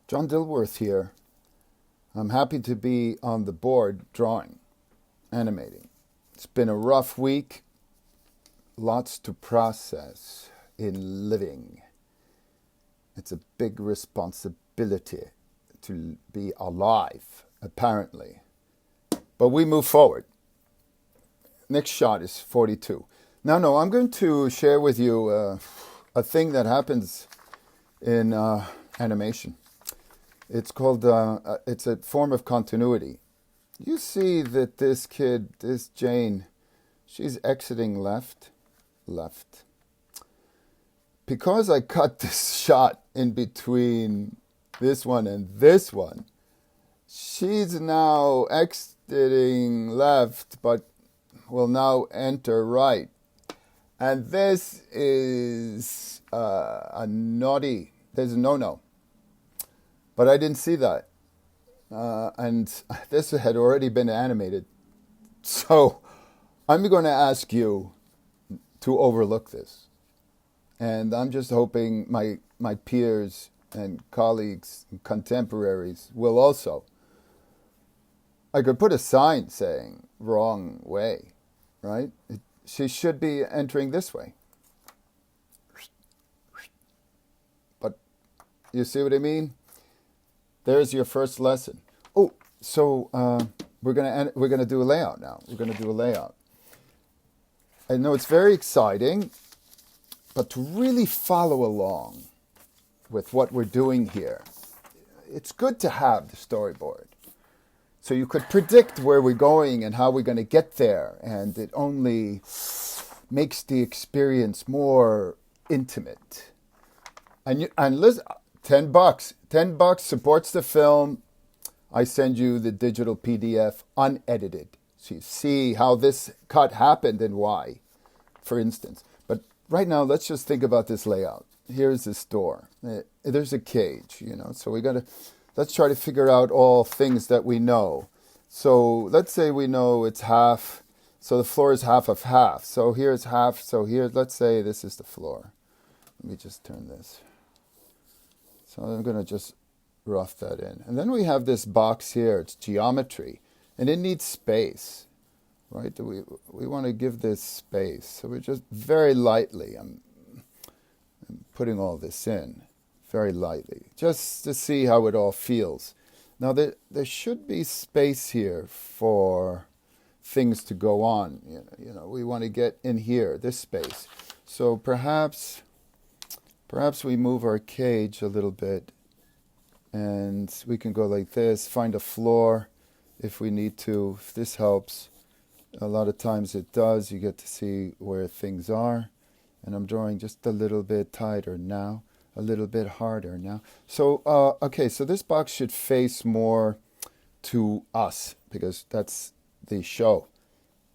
John Dilworth here. I'm happy to be on the board drawing, animating. It's been a rough week, lots to process in living. It's a big responsibility to be alive, apparently. But we move forward. Next shot is 42. Now, I'm going to share with you a thing that happens in animation. It's called, it's a form of continuity. You see that this kid, this Jane, she's exiting left. Because I cut this shot in between this one and this one, she's now exiting left, but will now enter right. And this is a naughty, there's a no-no. But I didn't see that. And this had already been animated. So I'm going to ask you to overlook this. And I'm just hoping my peers and colleagues and contemporaries will also. I could put a sign saying wrong way, right? She should be entering this way. But you see what I mean? There's your first lesson. Oh, so we're gonna do a layout now. We're gonna do a layout. I know it's very exciting, but to really follow along with what we're doing here, it's good to have the storyboard. So you could predict where we're going and how we're going to get there, and it only makes the experience more intimate. And listen, $10. $10 supports the film. I send you the digital PDF unedited. So you see how this cut happened and why, for instance. But right now, let's just think about this layout. Here's this door. There's a cage, So let's try to figure out all things that we know. So let's say we know it's half. So the floor is half of half. So here's half. So here, let's say this is the floor. Let me just turn this. So I'm going to just rough that in. And then we have this box here. It's geometry. And it needs space, right? We want to give this space. So we're just very lightly, I'm putting all this in very lightly, just to see how it all feels. Now, there should be space here for things to go on. We want to get in here, this space. So perhaps we move our cage a little bit, and we can go like this, find a floor if we need to, if this helps. A lot of times it does. You get to see where things are. And I'm drawing just a little bit tighter now, a little bit harder now. So, okay, so this box should face more to us because that's the show.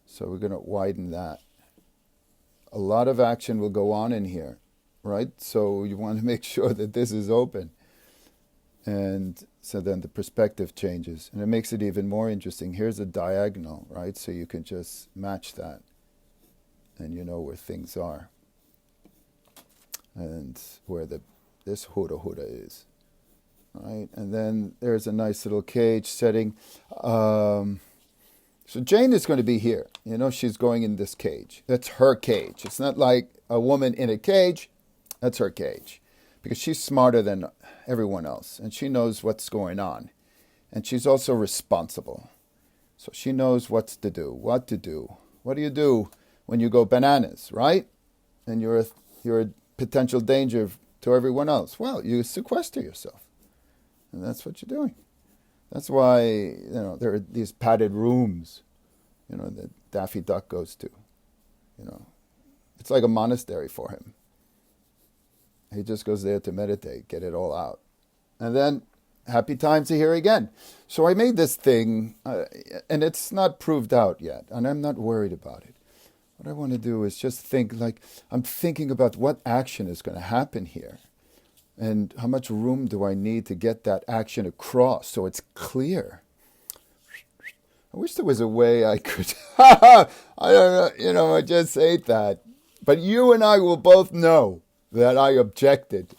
So we're going to widen that. A lot of action will go on in here. Right? So you want to make sure that this is open. And so then the perspective changes. And it makes it even more interesting. Here's a diagonal, right? So you can just match that. And you know where things are. And where this huda is. Right? And then there's a nice little cage setting. So Jane is going to be here. She's going in this cage. That's her cage. It's not like a woman in a cage. That's her cage, because she's smarter than everyone else, and she knows what's going on, and she's also responsible. So she knows what to do. What do you do when you go bananas, right? And you're a potential danger to everyone else. Well, you sequester yourself, and that's what you're doing. That's why there are these padded rooms, that Daffy Duck goes to. It's like a monastery for him. He just goes there to meditate, get it all out. And then, happy times are here again. So I made this thing, and it's not proved out yet, and I'm not worried about it. What I want to do is just think, I'm thinking about what action is going to happen here, and how much room do I need to get that action across so it's clear. I wish there was a way I could, I don't know, I just hate that. But you and I will both know that I objected.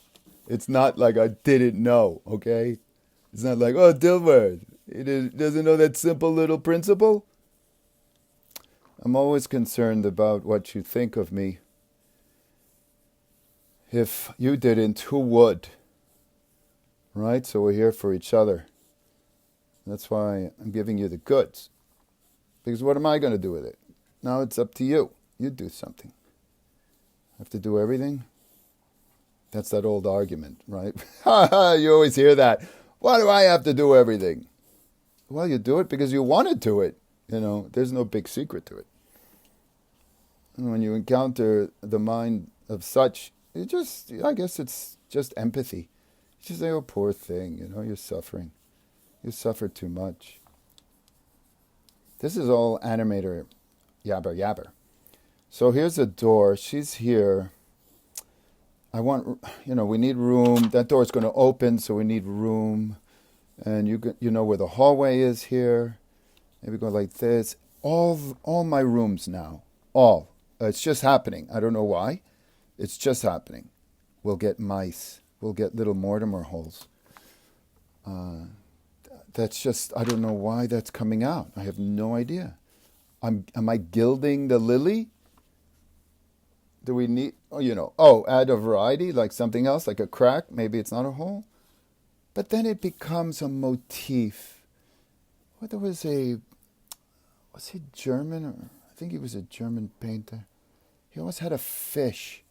It's not like I didn't know, okay? It's not like, oh, Dilworth, doesn't know that simple little principle. I'm always concerned about what you think of me. If you didn't, who would? Right? So we're here for each other. That's why I'm giving you the goods. Because what am I going to do with it? Now it's up to you. You do something. I have to do everything? That's that old argument, right? You always hear that. Why do I have to do everything? Well, you do it because you want to do it. There's no big secret to it. And when you encounter the mind of such, I guess it's just empathy. You just say, oh, poor thing, you're suffering. You suffer too much. This is all animator yabber yabber. So here's a door. She's here. We need room. That door is going to open, so we need room. And you know where the hallway is here. Maybe go like this. All my rooms now. All. It's just happening. I don't know why. It's just happening. We'll get mice. We'll get little Mortimer holes. That's just, I don't know why that's coming out. I have no idea. Am I gilding the lily? Do we need, add a variety, like something else, like a crack? Maybe it's not a hole. But then it becomes a motif. Was he German? I think he was a German painter. He always had a fish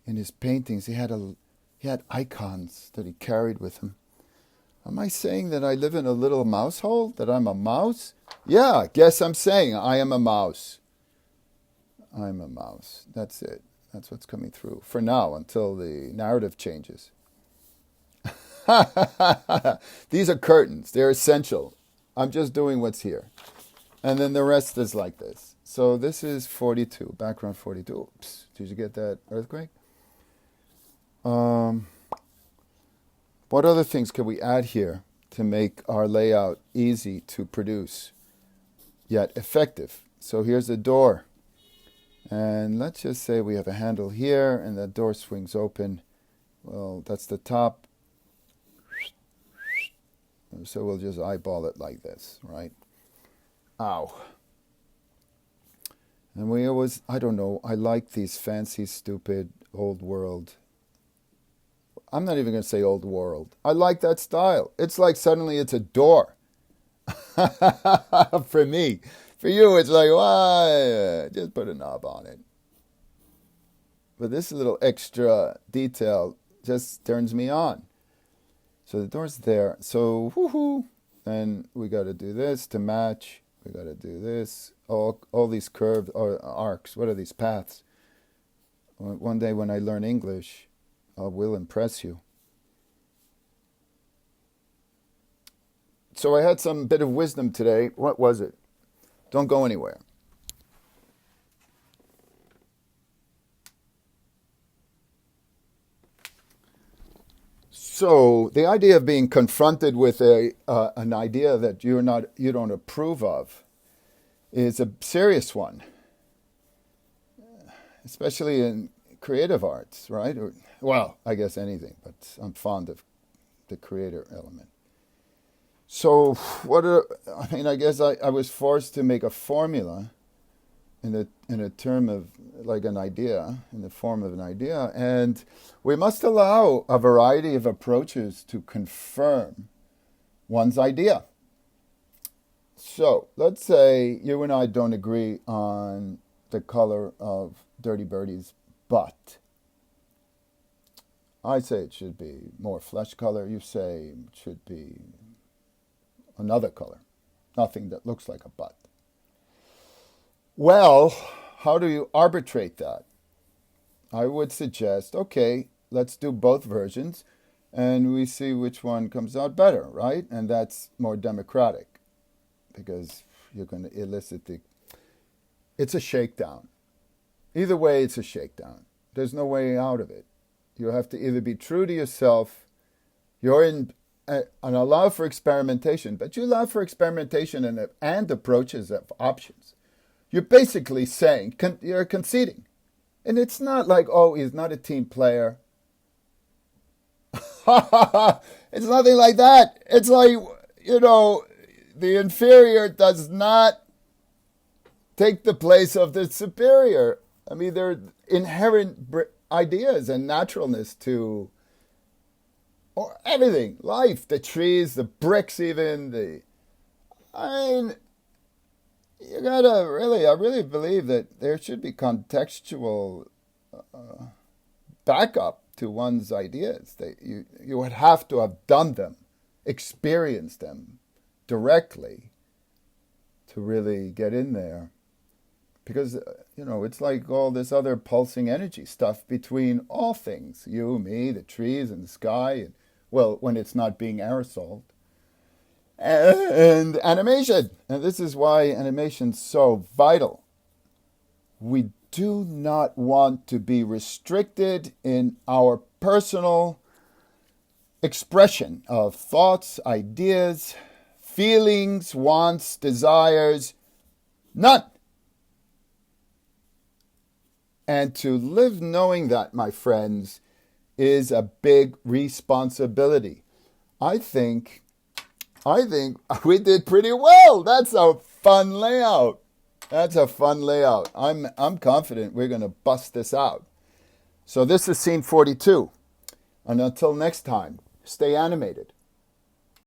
in his paintings. He had icons that he carried with him. Am I saying that I live in a little mouse hole? That I'm a mouse? Yeah, guess I'm saying I am a mouse. I'm a mouse. That's it. That's what's coming through. For now, until the narrative changes. These are curtains. They're essential. I'm just doing what's here. And then the rest is like this. So this is 42. Background 42. Oops. Did you get that earthquake? What other things can we add here to make our layout easy to produce, yet effective? So here's the door. And let's just say we have a handle here, and that door swings open. Well, that's the top. So we'll just eyeball it like this, right? Ow. And we always, I don't know, I like these fancy, stupid, old world. I'm not even going to say old world. I like that style. It's like suddenly it's a door. For me. For you, it's like, why? Just put a knob on it. But this little extra detail just turns me on. So the door's there. So, woohoo. And we got to do this to match. We got to do this. All these curved arcs. What are these paths? One day when I learn English, I will impress you. So I had some bit of wisdom today. What was it? Don't go anywhere. So the idea of being confronted with an idea that you don't approve of is a serious one, especially in creative arts, right? Well, I guess anything, but I'm fond of the creator element. So I guess I was forced to make a formula in a term of like an idea, in the form of an idea, and we must allow a variety of approaches to confirm one's idea. So let's say you and I don't agree on the color of Dirty Birdie's butt. I say it should be more flesh color. You say it should be another color. Nothing that looks like a butt. Well, how do you arbitrate that? I would suggest, okay, let's do both versions and we see which one comes out better, right? And that's more democratic because you're going to elicit it's a shakedown. Either way, it's a shakedown. There's no way out of it. You have to either be true to yourself, you're in and allow for experimentation, but you allow for experimentation and approaches of options. You're basically saying, you're conceding. And it's not like, oh, he's not a team player. It's nothing like that. It's like, the inferior does not take the place of the superior. I mean, there are inherent ideas and naturalness to or everything, life, the trees, the bricks, even I mean, you gotta really, I really believe that there should be contextual backup to one's ideas. That you would have to have done them, experienced them directly to really get in there. Because, it's like all this other pulsing energy stuff between all things. You, me, the trees, and the sky. And, well, when it's not being aerosoled. And animation. And this is why animation's so vital. We do not want to be restricted in our personal expression of thoughts, ideas, feelings, wants, desires. None. And to live knowing that, my friends, is a big responsibility. I think we did pretty well. That's a fun layout. I'm confident we're going to bust this out. So this is scene 42. And until next time, stay animated.